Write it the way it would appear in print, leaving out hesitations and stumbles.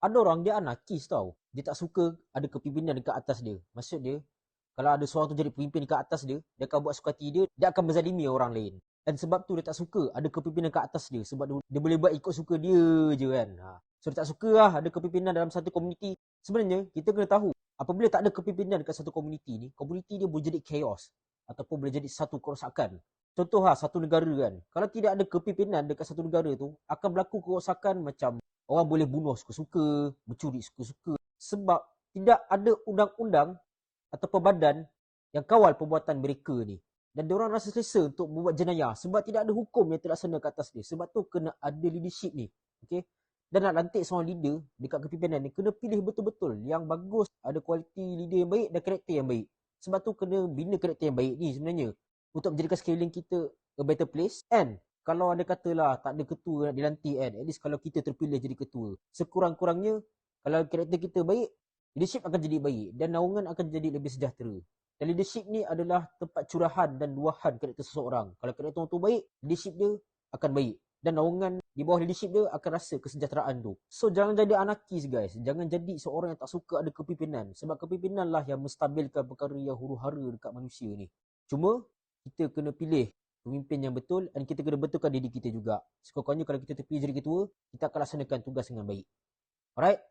Ada orang dia anarkis tau. Dia tak suka ada kepimpinan dekat atas dia. Maksud dia, kalau ada seorang tu jadi pemimpin dekat atas dia akan buat suka hati dia, dia akan menzalimi orang lain. Dan sebab tu dia tak suka ada kepimpinan dekat atas dia. Sebab dia boleh buat ikut suka dia je kan. So dia tak suka lah ada kepimpinan dalam satu komuniti. Sebenarnya kita kena tahu, apabila tak ada kepimpinan dekat satu komuniti ni, komuniti dia boleh jadi chaos. Ataupun boleh jadi satu kerosakan. Contoh satu negara kan. Kalau tidak ada kepimpinan dekat satu negara tu, akan berlaku kerosakan macam orang boleh bunuh suka-suka, mencuri suka-suka. Sebab tidak ada undang-undang ataupun badan yang kawal perbuatan mereka ni. Dan diorang rasa selesa untuk membuat jenayah sebab tidak ada hukum yang terlaksana ke atas dia. Sebab tu kena ada leadership ni. Okay? Dan nak lantik seorang leader dekat kepimpinan ni, kena pilih betul-betul yang bagus, ada kualiti leader yang baik dan karakter yang baik. Sebab tu kena bina karakter yang baik ni sebenarnya untuk menjadikan sekeliling kita a better place. And kalau ada katalah tak ada ketua nak dilantik kan, at least kalau kita terpilih jadi ketua, sekurang-kurangnya kalau karakter kita baik, leadership akan jadi baik dan naungan akan jadi lebih sejahtera. Dan leadership ni adalah tempat curahan dan luahan karakter seseorang. Kalau karakter tu baik, leadership dia akan baik. Dan naungan di bawah leadership dia akan rasa kesejahteraan tu. So jangan jadi anarkis guys. Jangan jadi seorang yang tak suka ada kepimpinan. Sebab kepimpinan lah yang menstabilkan perkara yang huru-hara dekat manusia ni. Cuma kita kena pilih pemimpin yang betul dan kita kena betulkan diri kita juga. Sekurang-kurangnya kalau kita terpilih jadi ketua, kita akan laksanakan tugas dengan baik. Alright?